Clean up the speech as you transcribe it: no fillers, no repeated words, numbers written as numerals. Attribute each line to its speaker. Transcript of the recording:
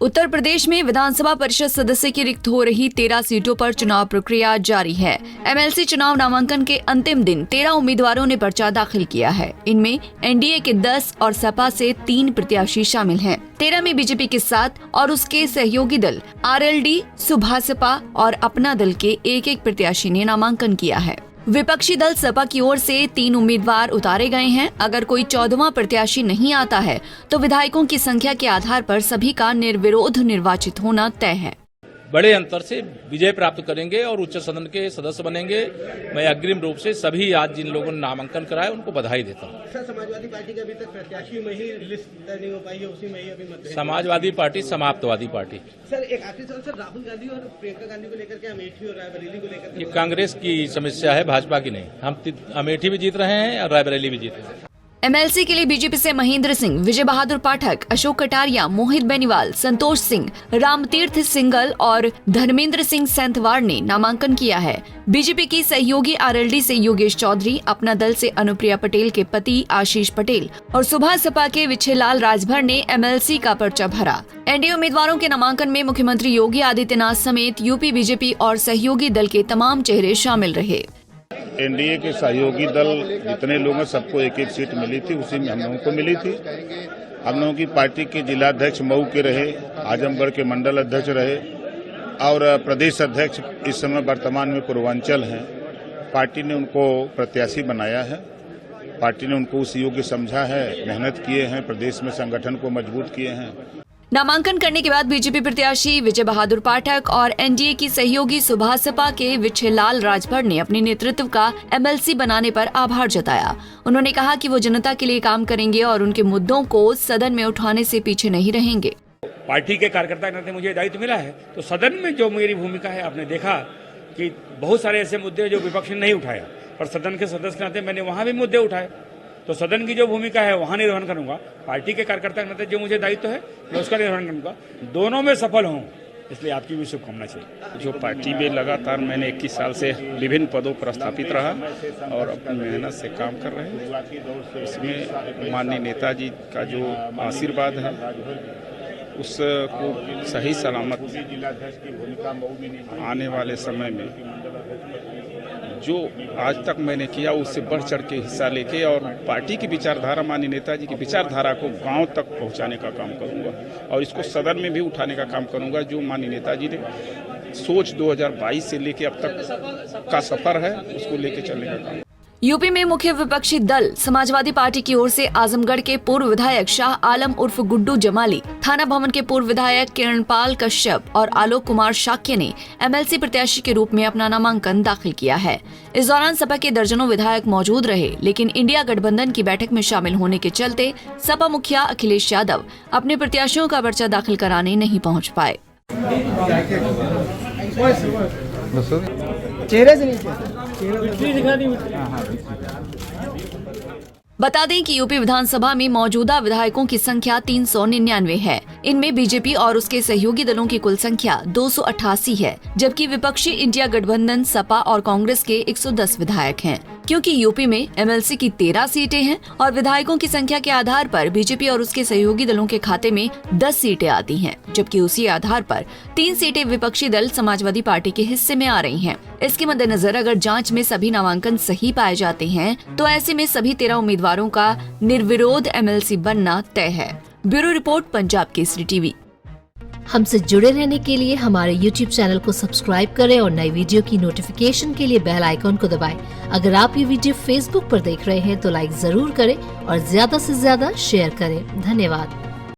Speaker 1: उत्तर प्रदेश में विधानसभा परिषद सदस्य की रिक्त हो रही 13 सीटों पर चुनाव प्रक्रिया जारी है। एमएलसी चुनाव नामांकन के अंतिम दिन 13 उम्मीदवारों ने पर्चा दाखिल किया है। इनमें एनडीए के 10 और सपा से 3 प्रत्याशी शामिल हैं। 13 में बीजेपी के 7 और उसके सहयोगी दल आरएलडी, सुभासपा और अपना दल के एक प्रत्याशी ने नामांकन किया है। विपक्षी दल सपा की ओर से 3 उम्मीदवार उतारे गए हैं। अगर कोई 14वां प्रत्याशी नहीं आता है तो विधायकों की संख्या के आधार पर सभी का निर्विरोध निर्वाचित होना तय है।
Speaker 2: बड़े अंतर से विजय प्राप्त करेंगे और उच्च सदन के सदस्य बनेंगे। मैं अग्रिम रूप से सभी आज जिन लोगों ने नामांकन कराया उनको बधाई देता हूँ।
Speaker 3: सर, समाजवादी पार्टी के अभी तक प्रत्याशी में ही लिस्ट तय नहीं हो पाई है, उसी में ही अभी मतभेद।
Speaker 2: समाजवादी पार्टी समाप्तवादी पार्टी।
Speaker 3: सर, एक आखिरी सवाल सर, राहुल गांधी और प्रियंका गांधी को लेकर के अमेठी और रायबरेली को लेकर
Speaker 2: ये कांग्रेस की समस्या है, भाजपा की नहीं। हम अमेठी भी जीत रहे हैं और रायबरेली भी जीत रहे हैं।
Speaker 1: एमएलसी के लिए बीजेपी से महेंद्र सिंह, विजय बहादुर पाठक, अशोक कटारिया, मोहित बेनीवाल, संतोष सिंह, रामतीर्थ सिंगल और धर्मेंद्र सिंह सेंथवार ने नामांकन किया है। बीजेपी की सहयोगी आरएलडी से योगेश चौधरी, अपना दल से अनुप्रिया पटेल के पति आशीष पटेल और सुभा सपा के विछेलाल राजभर ने एमएलसी का पर्चा भरा। एनडीए उम्मीदवारों के नामांकन में मुख्यमंत्री योगी आदित्यनाथ समेत यूपी बीजेपी और सहयोगी दल के तमाम चेहरे शामिल रहे।
Speaker 4: एनडीए के सहयोगी दल जितने लोग हैं सबको एक सीट मिली थी, उसी में हम लोगों को मिली थी। हम लोगों की पार्टी के जिलाध्यक्ष मऊ के रहे, आजमगढ़ के मंडल अध्यक्ष रहे और प्रदेश अध्यक्ष इस समय वर्तमान में पूर्वांचल हैं। पार्टी ने उनको प्रत्याशी बनाया है, पार्टी ने उनको उस योग्य समझा है, मेहनत किए हैं, प्रदेश में संगठन को मजबूत किए हैं।
Speaker 1: नामांकन करने के बाद बीजेपी प्रत्याशी विजय बहादुर पाठक और एनडीए की सहयोगी सुभासपा के विछेलाल राजभर ने अपने नेतृत्व का एमएलसी बनाने पर आभार जताया। उन्होंने कहा कि वो जनता के लिए काम करेंगे और उनके मुद्दों को सदन में उठाने से पीछे नहीं रहेंगे।
Speaker 5: पार्टी के कार्यकर्ता के नाते मुझे दायित्व मिला है, तो सदन में जो मेरी भूमिका है, आपने देखा कि बहुत सारे ऐसे मुद्दे जो विपक्ष ने नहीं उठाया, पर सदन के सदस्य के नाते मैंने वहां भी मुद्दे उठाए। तो सदन की जो भूमिका है वहां निर्वहन करूंगा, पार्टी के कार्यकर्ता के नाते जो मुझे दायित्व है मैं उसका निर्वहन करूंगा। दोनों में सफल हूं, इसलिए आपकी भी शुभकामना चाहिए।
Speaker 6: जो पार्टी में लगातार मैंने 21 साल से विभिन्न पदों पर स्थापित रहा और अपनी मेहनत से काम कर रहे हैं। इसमें माननीय नेताजी का जो आशीर्वाद है उसको सही सलामत आने वाले समय में जो आज तक मैंने किया उससे बढ़ चढ़ के हिस्सा लेके और पार्टी की विचारधारा, माननीय नेताजी की विचारधारा को गांव तक पहुंचाने का काम करूंगा और इसको सदन में भी उठाने का काम करूंगा। जो माननीय नेताजी ने सोच 2022 से लेके अब तक का सफर है उसको लेके चलने का काम।
Speaker 1: यूपी में मुख्य विपक्षी दल समाजवादी पार्टी की ओर से आजमगढ़ के पूर्व विधायक शाह आलम उर्फ गुड्डू जमाली, थाना भवन के पूर्व विधायक किरणपाल कश्यप और आलोक कुमार शाक्य ने एमएलसी प्रत्याशी के रूप में अपना नामांकन दाखिल किया है। इस दौरान सपा के दर्जनों विधायक मौजूद रहे, लेकिन इंडिया गठबंधन की बैठक में शामिल होने के चलते सपा मुखिया अखिलेश यादव अपने प्रत्याशियों का पर्चा दाखिल कराने नहीं पहुँच पाए।
Speaker 3: चेहरे से नीचे
Speaker 1: बता दें कि यूपी विधानसभा में मौजूदा विधायकों की संख्या 399 है। इनमें बीजेपी और उसके सहयोगी दलों की कुल संख्या 288 है, जबकि विपक्षी इंडिया गठबंधन, सपा और कांग्रेस के 110 विधायक हैं। क्योंकि यूपी में एमएलसी की 13 सीटें हैं और विधायकों की संख्या के आधार पर बीजेपी और उसके सहयोगी दलों के खाते में 10 सीटें आती हैं, जबकि उसी आधार पर 3 सीटें विपक्षी दल समाजवादी पार्टी के हिस्से में आ रही हैं। इसके मद्देनजर अगर जांच में सभी नामांकन सही पाए जाते हैं तो ऐसे में सभी 13 उम्मीदवारों का निर्विरोध एमएलसी बनना तय है। Bureau report, Punjab Kesari TV.
Speaker 7: हमसे जुड़े रहने के लिए हमारे YouTube चैनल को सब्सक्राइब करें और नई वीडियो की नोटिफिकेशन के लिए बेल आइकॉन को दबाएं। अगर आप ये वीडियो Facebook पर देख रहे हैं तो लाइक जरूर करें और ज्यादा से ज्यादा शेयर करें। धन्यवाद।